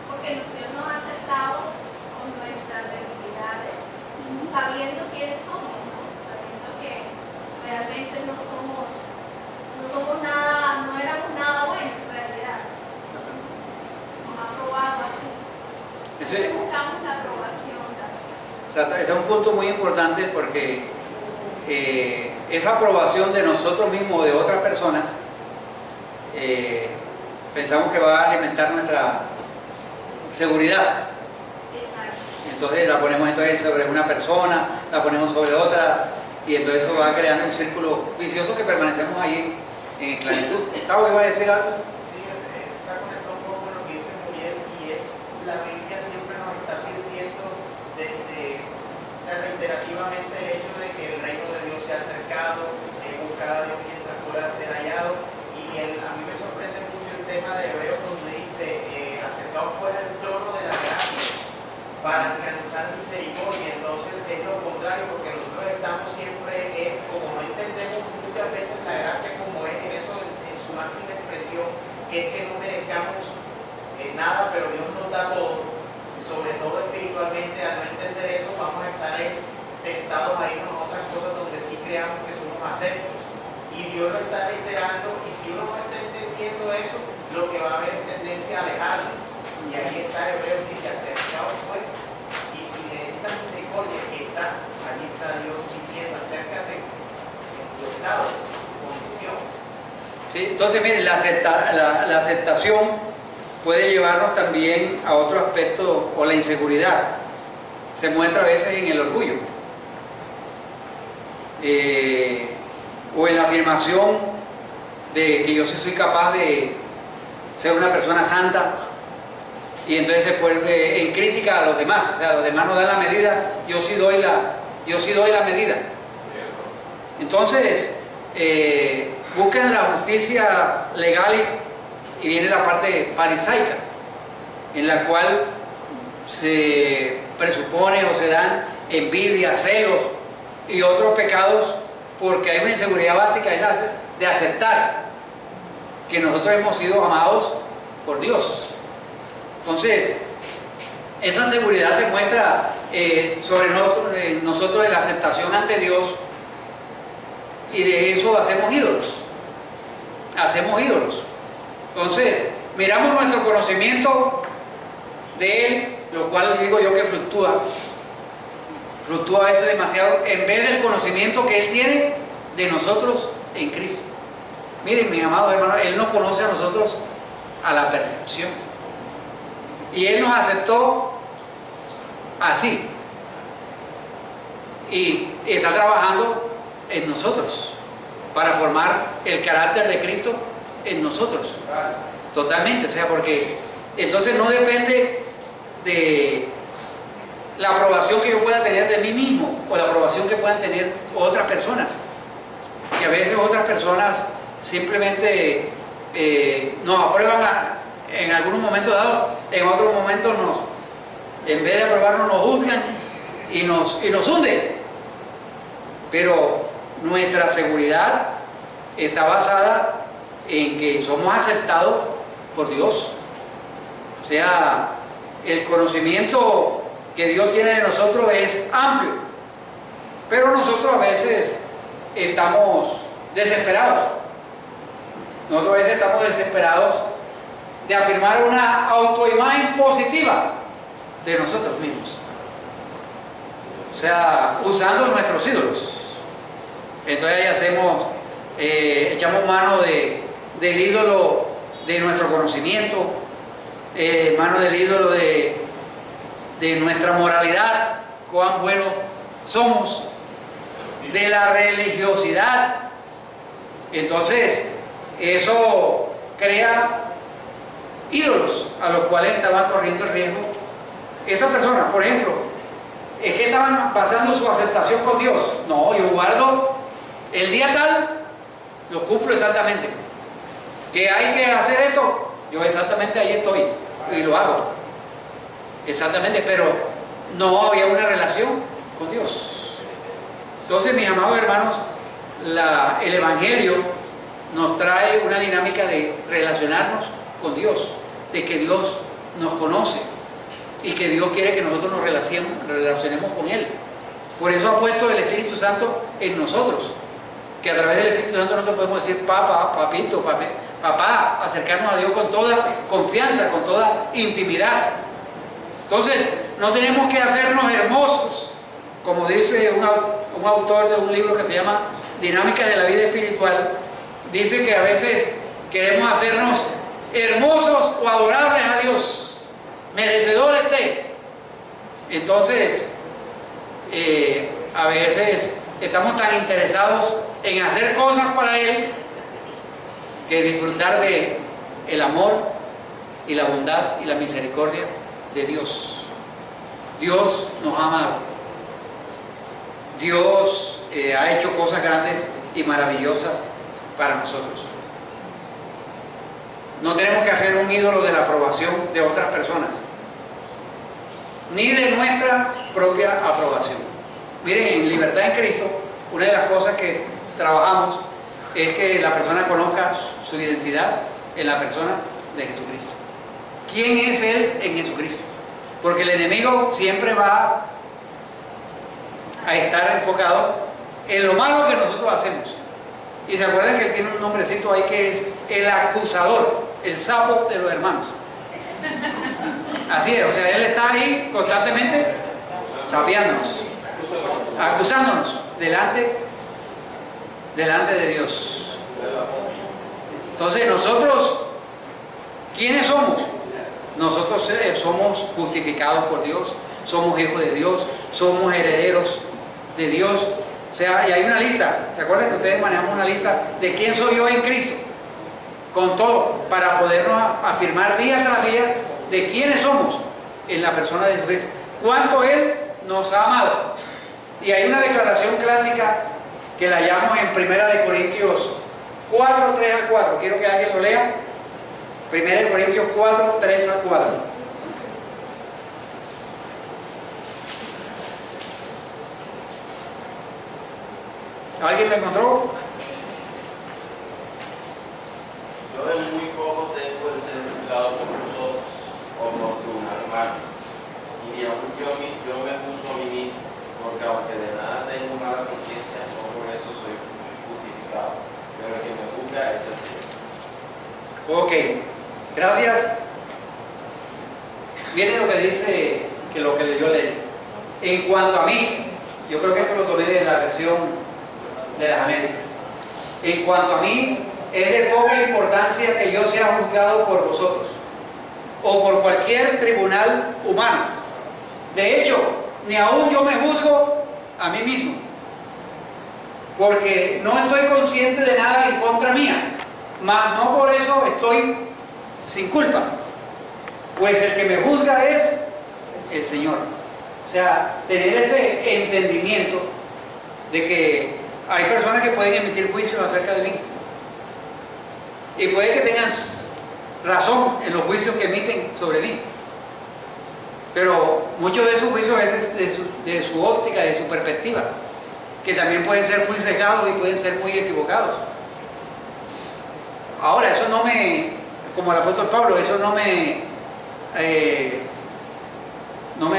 porque Dios nos ha aceptado con nuestras debilidades, sabiendo quiénes somos, ¿no? Sabiendo que ese es un punto muy importante porque esa aprobación de nosotros mismos o de otras personas, pensamos que va a alimentar nuestra seguridad. Exacto. Entonces la ponemos entonces sobre una persona, la ponemos sobre otra, y entonces eso va creando un círculo vicioso que permanecemos ahí en esclavitud. Gustavo, ¿iba a decir algo? Sí, está conectado un poco con lo que dice Muriel, y es la Biblia siempre nos está advirtiendo o sea, reiterativamente el hecho de que el reino de Dios se ha acercado, buscar a Dios mientras pueda ser hallado, y a mí me sorprende mucho el tema de Hebreos donde dice, acercaos pues al trono de la gracia para alcanzar misericordia. Entonces es lo contrario, porque nosotros estamos siempre, como no entendemos muchas veces la gracia como es en eso, en su máxima expresión, que es que no merezcamos nada, pero Dios nos da todo, y sobre todo espiritualmente. Al no entender eso, vamos a estar tentados a irnos a otras cosas donde sí creamos que somos aceptos, y Dios lo está reiterando, y si uno no está entendiendo eso, lo que va a haber es tendencia a alejarse. Y ahí está Hebreos, dice, acercaos pues, y si necesitas misericordia, allí está Dios diciendo, acércate en tu estado, en tu condición. Sí, entonces miren, la aceptación puede llevarnos también a otro aspecto, o la inseguridad. Se muestra a veces en el orgullo. O en la afirmación de que yo sí soy capaz de ser una persona santa, y entonces se vuelve en crítica a los demás. O sea, los demás no dan la medida, yo sí doy la medida. Entonces buscan la justicia legal, y viene la parte farisaica, en la cual se presupone o se dan envidia, celos y otros pecados, porque hay una inseguridad básica, es la de aceptar que nosotros hemos sido amados por Dios. Entonces, esa seguridad se muestra sobre nosotros en la aceptación ante Dios, y de eso hacemos ídolos. Hacemos ídolos. Entonces, miramos nuestro conocimiento de Él, lo cual digo yo que fluctúa a veces demasiado, en vez del conocimiento que Él tiene de nosotros en Cristo. Miren, mis amados hermanos, Él nos conoce a nosotros a la perfección. Y Él nos aceptó así. Y está trabajando en nosotros para formar el carácter de Cristo en nosotros. Totalmente. O sea, porque entonces no depende de la aprobación que yo pueda tener de mí mismo, o la aprobación que puedan tener otras personas. Que a veces otras personas simplemente nos aprueban en algunos momentos dados, en otros momentos en vez de aprobarnos, nos juzgan y nos hunden. Pero nuestra seguridad está basada en que somos aceptados por Dios. O sea, el conocimiento que Dios tiene de nosotros es amplio, pero nosotros a veces estamos desesperados. Nosotros a veces estamos desesperados de afirmar una autoimagen positiva de nosotros mismos. O sea, usando nuestros ídolos. Entonces ahí echamos mano del ídolo de nuestro conocimiento, mano del ídolo de nuestra moralidad, cuán buenos somos, de la religiosidad. Entonces, eso crea ídolos a los cuales estaban corriendo el riesgo. Esas personas, por ejemplo, es que estaban basando su aceptación con Dios. No, yo guardo el día tal, lo cumplo exactamente. ¿Que hay que hacer esto? Yo exactamente ahí estoy y lo hago. Exactamente, pero no había una relación con Dios. Entonces, mis amados hermanos, el Evangelio nos trae una dinámica de relacionarnos con Dios, de que Dios nos conoce y que Dios quiere que nosotros nos relacionemos con Él. Por eso ha puesto el Espíritu Santo en nosotros, que a través del Espíritu Santo nosotros podemos decir papá, papito, papá, acercarnos a Dios con toda confianza, con toda intimidad. Entonces, no tenemos que hacernos hermosos como dice un autor de un libro que se llama Dinámicas de la Vida Espiritual, dice que a veces queremos hacernos hermosos o adorables a Dios, merecedores de. Entonces, a veces estamos tan interesados en hacer cosas para Él que disfrutar de el amor y la bondad y la misericordia de Dios. Dios nos ha amado. Dios ha hecho cosas grandes y maravillosas para nosotros. No tenemos que hacer un ídolo de la aprobación de otras personas, ni de nuestra propia aprobación. Miren, en Libertad en Cristo, una de las cosas que trabajamos es que la persona conozca su identidad en la persona de Jesucristo. ¿Quién es Él en Jesucristo? Porque el enemigo siempre va a estar enfocado en lo malo que nosotros hacemos. Y se acuerdan que tiene un nombrecito ahí que es el acusador, el sapo de los hermanos. Así es, o sea, él está ahí constantemente sapeándonos, acusándonos delante de Dios. Entonces nosotros, ¿quiénes somos? Nosotros somos justificados por Dios, somos hijos de Dios, somos herederos de Dios. O sea, y hay una lista, ¿se acuerdan que ustedes manejamos una lista de quién soy yo en Cristo? Con todo, para podernos afirmar día tras día de quiénes somos en la persona de Jesucristo. Cuánto Él nos ha amado. Y hay una declaración clásica que la hallamos en 1 Corintios 4, 3 al 4. Quiero que alguien lo lea. 1 Corintios 4, 3 al 4. ¿Alguien lo encontró? Yo en muy poco tengo el ser juzgado por vosotros, o por tu hermano. Y ni aun yo me juzgo a mí mismo, porque aunque de nada tengo mala conciencia, no por eso soy justificado. Pero el que me juzga es el Señor. Ok, gracias. Miren lo que dice, que lo que yo leí. En cuanto a mí, yo creo que esto lo tomé de la versión de las Américas. En cuanto a mí, es de poca importancia que yo sea juzgado por vosotros o por cualquier tribunal humano. De hecho, ni aún yo me juzgo a mí mismo, porque no estoy consciente de nada en contra mía, mas no por eso estoy sin culpa, pues el que me juzga es el Señor. O sea, tener ese entendimiento de que hay personas que pueden emitir juicios acerca de mí y puede que tengan razón en los juicios que emiten sobre mí, pero muchos de esos juicios es de su óptica, de su perspectiva, que también pueden ser muy cegados y pueden ser muy equivocados. Ahora, eso no me, como el apóstol Pablo, eso no me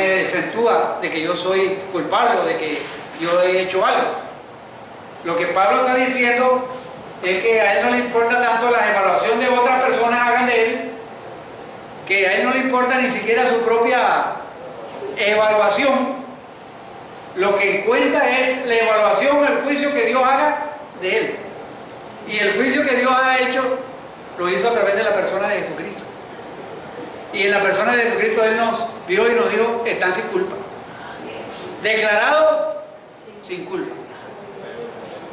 desentúa de que yo soy culpable o de que yo he hecho algo. Lo que Pablo está diciendo es que a él no le importa tanto la evaluación de otras personas hagan de él, que a él no le importa ni siquiera su propia evaluación. Lo que cuenta es la evaluación, el juicio que Dios haga de él. Y el juicio que Dios ha hecho, lo hizo a través de la persona de Jesucristo. Y en la persona de Jesucristo Él nos vio y nos dijo, están sin culpa. Declarado sin culpa.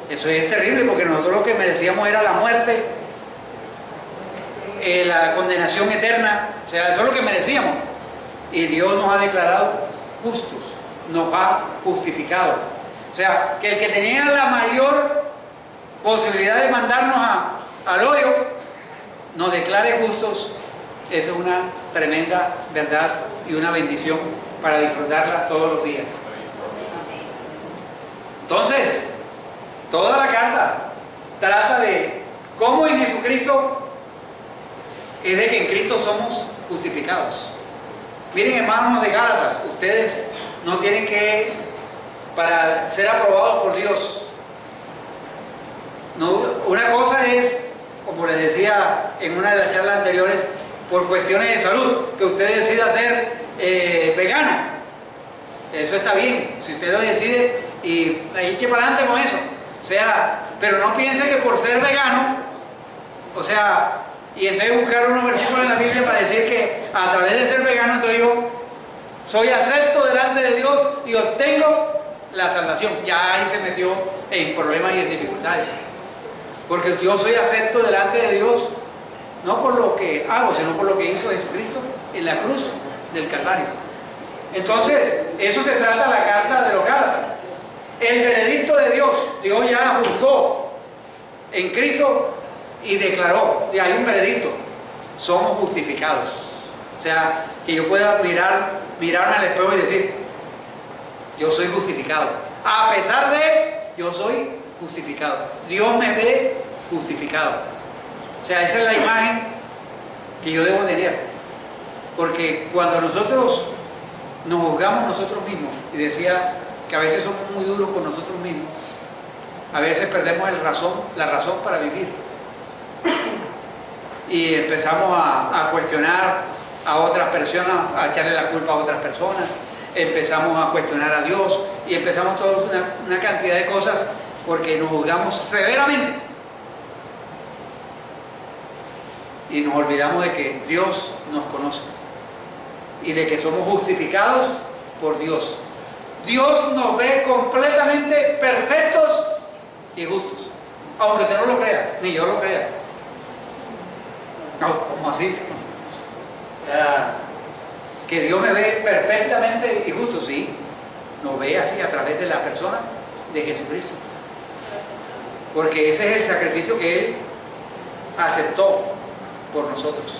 Eso es terrible, porque nosotros lo que merecíamos era la muerte, la condenación eterna. O sea, eso es lo que merecíamos. Y Dios nos ha declarado justos, nos ha justificado. O sea, que el que tenía la mayor posibilidad de mandarnos al hoyo, nos declare justos. Eso es una tremenda verdad y una bendición para disfrutarla todos los días. Entonces, toda la carta trata de cómo en Jesucristo es de que en Cristo somos justificados. Miren, hermanos de Gálatas, ustedes no tienen que, para ser aprobados por Dios, no, una cosa es, como les decía en una de las charlas anteriores, por cuestiones de salud, que usted decida ser vegano. Eso está bien, si usted lo decide y eche para adelante con eso. O sea, pero no piense que por ser vegano, o sea, y entonces buscar unos versículos en la Biblia para decir que a través de ser vegano, entonces yo soy acepto delante de Dios y obtengo la salvación. Ya ahí se metió en problemas y en dificultades. Porque yo soy acepto delante de Dios, no por lo que hago, sino por lo que hizo Jesucristo en la cruz del Calvario. Entonces, eso se trata la carta de los Gálatas. El veredicto de Dios, Dios ya juzgó en Cristo y declaró, y hay un veredicto, somos justificados. O sea, que yo pueda mirarme al espejo y decir, yo soy justificado. A pesar de, yo soy justificado. Dios me ve justificado. O sea, esa es la imagen que yo debo tener. Porque cuando nosotros nos juzgamos nosotros mismos, y decía que a veces somos muy duros con nosotros mismos, a veces perdemos la razón para vivir. Y empezamos a cuestionar a otras personas, a echarle la culpa a otras personas, empezamos a cuestionar a Dios y empezamos todos una cantidad de cosas porque nos juzgamos severamente. Y nos olvidamos de que Dios nos conoce y de que somos justificados por Dios. Dios nos ve completamente perfectos y justos, aunque usted no lo crea, ni yo lo crea. No, ¿cómo así? Que Dios me ve perfectamente y justo, sí, nos ve así a través de la persona de Jesucristo, porque ese es el sacrificio que Él aceptó por nosotros.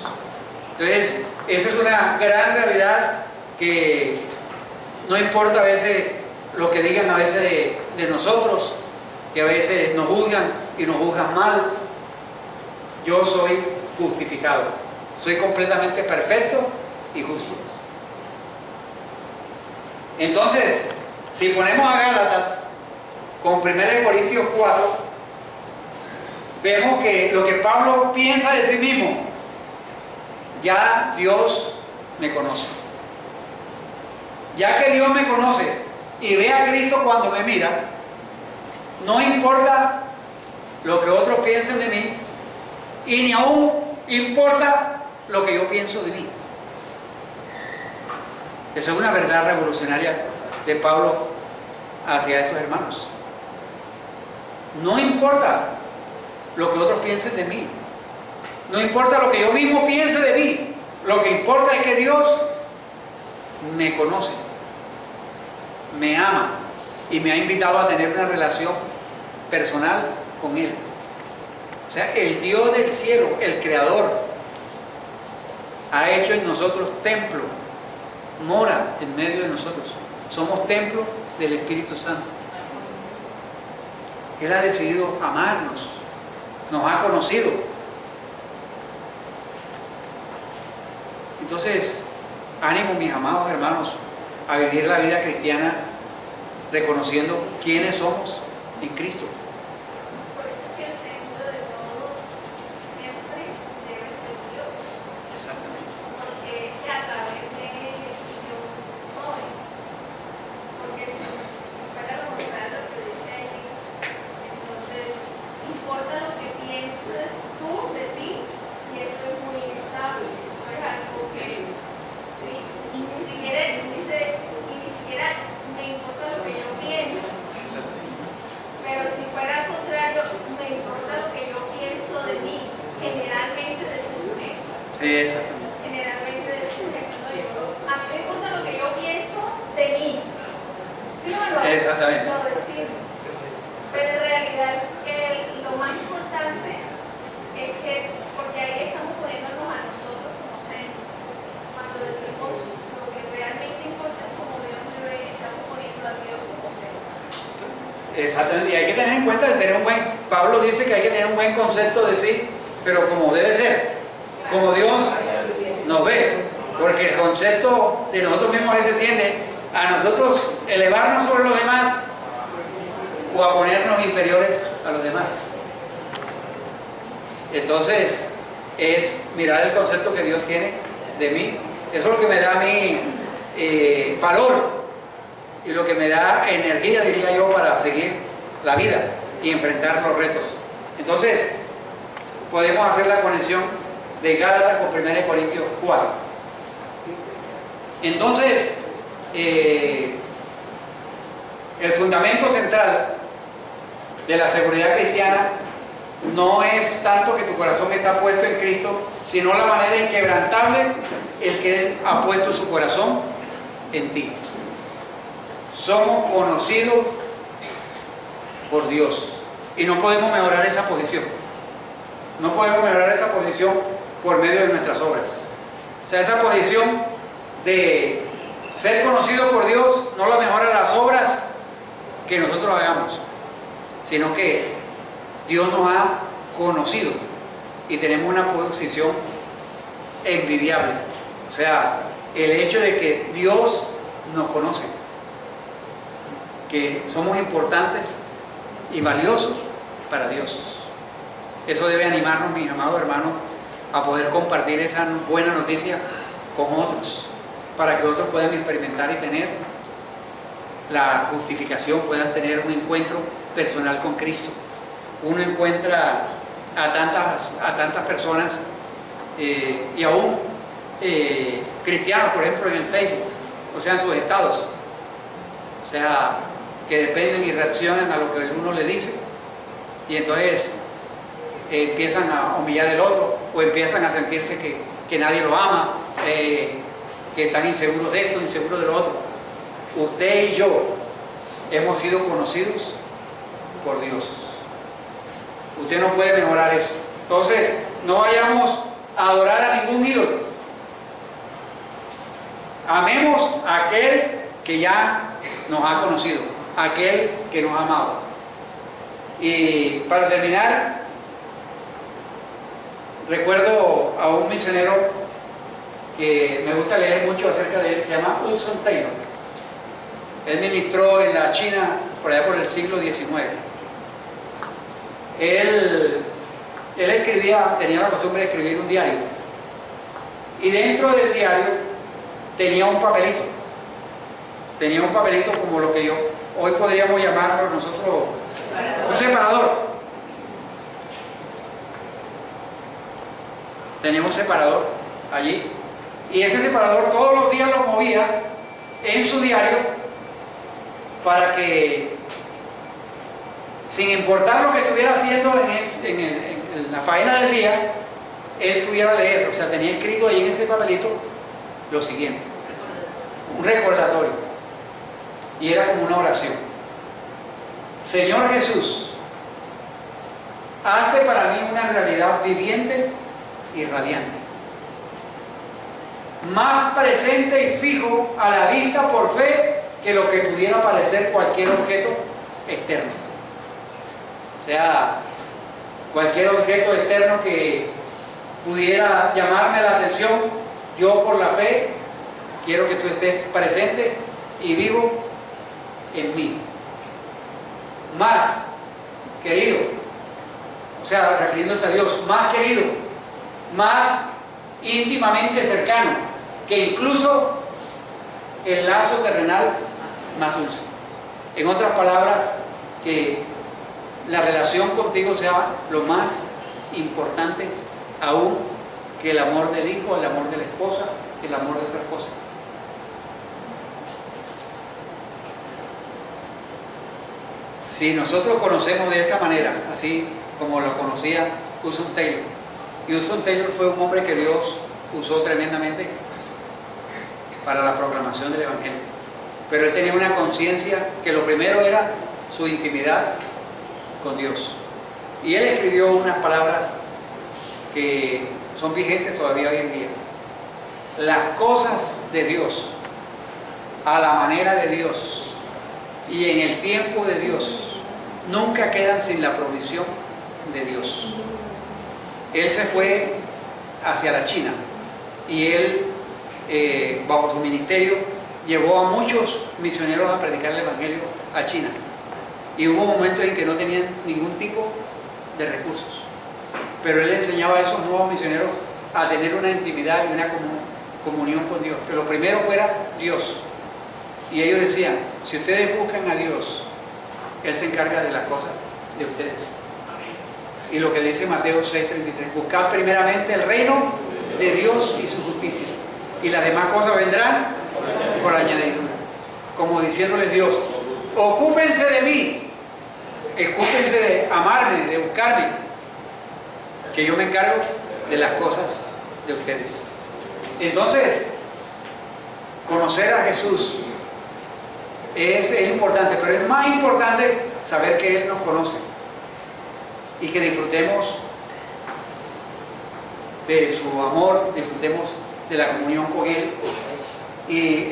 Entonces, esa es una gran realidad que no importa a veces lo que digan a veces de nosotros, que a veces nos juzgan y nos juzgan mal. Yo soy justificado, soy completamente perfecto y justo. Entonces, si ponemos a Gálatas con 1 Corintios 4, vemos que lo que Pablo piensa de sí mismo, ya Dios me conoce. Ya que Dios me conoce y ve a Cristo cuando me mira, no importa lo que otros piensen de mí, y ni aún importa lo que yo pienso de mí. Esa es una verdad revolucionaria de Pablo hacia estos hermanos. No importa lo que otros piensen de mí, no importa lo que yo mismo piense de mí, lo que importa es que Dios me conoce, me ama y me ha invitado a tener una relación personal con Él. O sea, el Dios del cielo, el Creador, ha hecho en nosotros templo, mora en medio de nosotros. Somos templo del Espíritu Santo. Él ha decidido amarnos, nos ha conocido. Entonces, ánimo, mis amados hermanos, a vivir la vida cristiana reconociendo quiénes somos en Cristo. Por eso es que el centro de todo siempre debe ser Dios. Exactamente. Porque es que a través de Él yo soy. Porque si fuera lo contrario lo que dice ahí, entonces importa lo que pienses tú de ti, y eso es muy inestable. Eso es algo que sí, y ni siquiera me importa lo que yo pienso. Pero si fuera al contrario, me importa lo que yo pienso de mí. Generalmente decimos eso. Sí, exactamente. Generalmente decimos eso. A mí me importa lo que yo pienso de mí. ¿Sí o no? Exactamente. Lo decimos. Pero en realidad lo más importante es que, porque ahí estamos poniéndonos a nosotros como centro. Cuando decimos lo que realmente importa es como Dios me ve, estamos poniendo a Dios como centro. Exactamente, y hay que tener en cuenta de tener Pablo dice que hay que tener un buen concepto de sí, pero como debe ser, como Dios nos ve, porque el concepto de nosotros mismos a veces tiende a nosotros elevarnos sobre los demás o a ponernos inferiores a los demás. Entonces, es mirar el concepto que Dios tiene de mí. Eso es lo que me da a mí valor y lo que me da energía, diría yo, para seguir la vida y enfrentar los retos. Entonces, podemos hacer la conexión de Gálatas con 1 Corintios 4. Entonces, el fundamento central de la seguridad cristiana no es tanto que tu corazón está puesto en Cristo, sino la manera inquebrantable en que Él ha puesto su corazón en ti. Somos conocidos por Dios y no podemos mejorar esa posición. No podemos mejorar esa posición por medio de nuestras obras. O sea, esa posición de ser conocido por Dios no la mejoran las obras que nosotros hagamos, sino que Dios nos ha conocido y tenemos una posición envidiable. O sea, el hecho de que Dios nos conoce, que somos importantes y valiosos para Dios. Eso debe animarnos, mis amados hermanos, a poder compartir esa buena noticia con otros, para que otros puedan experimentar y tener la justificación, puedan tener un encuentro personal con Cristo. Uno encuentra a tantas personas y aún cristianos, por ejemplo, en el Facebook, o sea, en sus estados, o sea, que dependen y reaccionan a lo que uno le dice, y entonces empiezan a humillar al otro, o empiezan a sentirse que nadie lo ama, que están inseguros de esto, inseguros de lo otro. Usted y yo hemos sido conocidos por Dios. Usted no puede mejorar eso. Entonces, no vayamos a adorar a ningún ídolo. Amemos a aquel que ya nos ha conocido, aquel que nos ha amado. Y para terminar, recuerdo a un misionero que me gusta leer mucho acerca de él, se llama Hudson Taylor. Él ministró en la China por allá por el siglo XIX. Él escribía, tenía la costumbre de escribir un diario, y dentro del diario tenía un papelito como lo que hoy podríamos llamarlo nosotros un separador. Tenía un separador allí, y ese separador todos los días lo movía en su diario para que, sin importar lo que estuviera haciendo en la faena del día, él pudiera leer. O sea, tenía escrito ahí en ese papelito lo siguiente, un recordatorio, y era como una oración: Señor Jesús, hazte para mí una realidad viviente y radiante, más presente y fijo a la vista por fe que lo que pudiera parecer cualquier objeto externo. O sea, cualquier objeto externo que pudiera llamarme la atención, yo por la fe quiero que tú estés presente y vivo en mí. Más querido, o sea, refiriéndose a Dios, más querido, más íntimamente cercano, que incluso el lazo terrenal más dulce. En otras palabras, que la relación contigo sea lo más importante aún que el amor del hijo, el amor de la esposa, el amor de otras cosas. Si nosotros conocemos de esa manera, así como lo conocía Hudson Taylor, y Hudson Taylor fue un hombre que Dios usó tremendamente para la proclamación del Evangelio, pero él tenía una conciencia que lo primero era su intimidad con Dios, y él escribió unas palabras que son vigentes todavía hoy en día: las cosas de Dios, a la manera de Dios y en el tiempo de Dios, nunca quedan sin la provisión de Dios. Él se fue hacia la China y él, bajo su ministerio, llevó a muchos misioneros a predicar el Evangelio a China, y hubo momentos en que no tenían ningún tipo de recursos, pero él enseñaba a esos nuevos misioneros a tener una intimidad y una comunión con Dios, que lo primero fuera Dios, Y ellos decían, si ustedes buscan a Dios, Él se encarga de las cosas de ustedes. Y lo que dice Mateo 6:33, buscad primeramente el reino de Dios y su justicia, y las demás cosas vendrán por añadidura. Como diciéndoles Dios, ocúpense de mí, ocúpense de amarme, de buscarme, que yo me encargo de las cosas de ustedes. Entonces, conocer a Jesús es importante, pero es más importante saber que Él nos conoce y que disfrutemos de su amor, disfrutemos de la comunión con Él y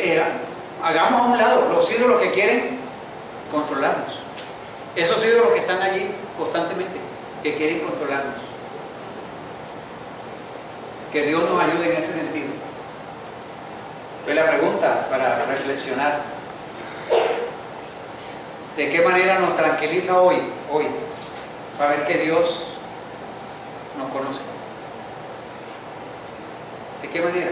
hagamos a un lado los ídolos que quieren controlarnos. Esos ídolos que están allí constantemente, que quieren controlarnos. Que Dios nos ayude en ese sentido. Fue la pregunta para reflexionar. ¿De qué manera nos tranquiliza hoy saber que Dios nos conoce? ¿De qué manera?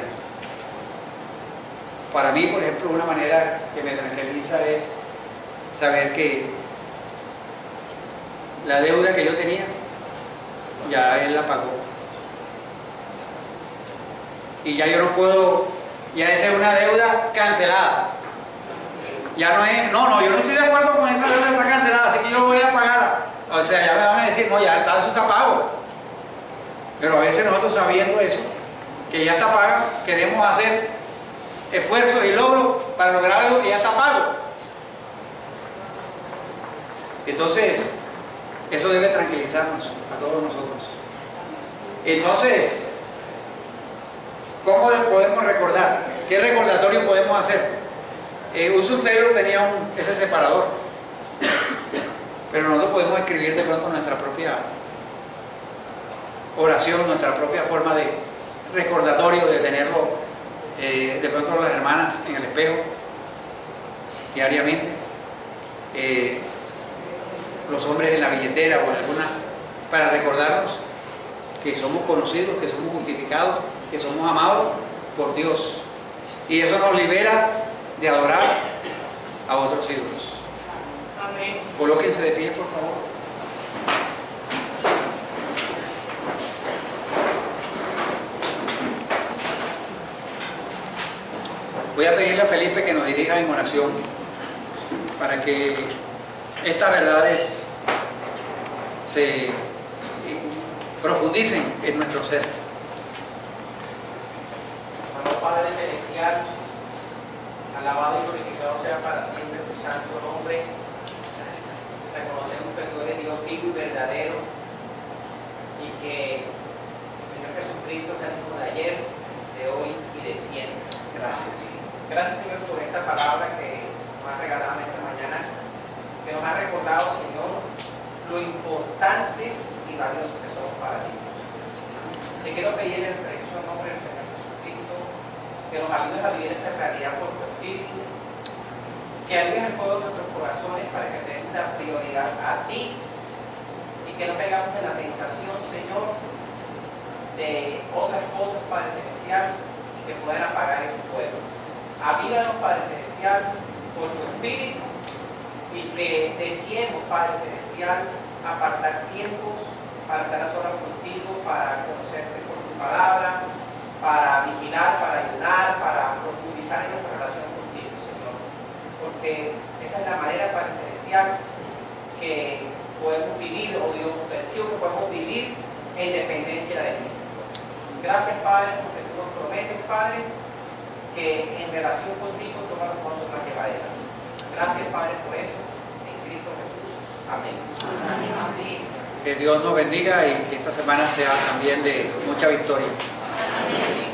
Para mí, por ejemplo, una manera que me tranquiliza es saber que la deuda que yo tenía, ya Él la pagó. Y ya yo no puedo, ya esa es una deuda cancelada. Ya no es, no, yo no estoy de acuerdo con esa deuda, está cancelada, así que yo voy a pagarla. O sea, ya me van a decir, no, ya está, eso está pago. Pero a veces nosotros sabiendo eso, que ya está pago, queremos hacer esfuerzos y logros para lograr algo que ya está pago. Entonces, eso debe tranquilizarnos a todos nosotros. Entonces, ¿cómo podemos recordar? ¿Qué recordatorio podemos hacer? Uso Taylor tenía ese separador, pero nosotros podemos escribir de pronto nuestra propia oración, nuestra propia forma de recordatorio, de tenerlo de pronto las hermanas en el espejo diariamente, los hombres en la billetera o en alguna, para recordarnos que somos conocidos, que somos justificados, que somos amados por Dios, y eso nos libera de adorar a otros ídolos. Amén. Colóquense de pie, por favor. Voy a pedirle a Felipe que nos dirija en oración para que estas verdades se profundicen en nuestro ser. Amado Padre Celestial, alabado y glorificado sea para siempre tu santo nombre. Reconocemos que tú eres Dios vivo y verdadero y que el Señor Jesucristo es el mismo de ayer, de hoy y de siempre. Gracias. Gracias, Señor, por esta palabra que nos has regalado esta mañana, que nos ha recordado, Señor, lo importante y valioso que somos para ti, Señor. Te quiero pedir en el precioso nombre del Señor Jesucristo que nos ayudes a vivir esa realidad por tu Espíritu, que avives el fuego de nuestros corazones para que te demos la prioridad a ti y que no caigamos en la tentación, Señor, de otras cosas, Padre Celestial, que puedan apagar ese fuego. Avívanos, Padre Celestial, por tu Espíritu y que deseemos, Padre Celestial, apartar tiempos para estar a solas contigo, para conocerte por tu palabra, para vigilar, para ayunar, para profundizar en nuestra relación contigo, Señor. Porque esa es la manera, Padre Celestial, que podemos vivir, oh Dios, percibo que podemos vivir en dependencia de ti, Señor. Gracias, Padre, porque tú nos prometes, Padre, que en relación contigo todas las cosas más llevaderas. Gracias, Padre, por eso, en Cristo Jesús. Amén. Amén. Que Dios nos bendiga y que esta semana sea también de mucha victoria. Amén.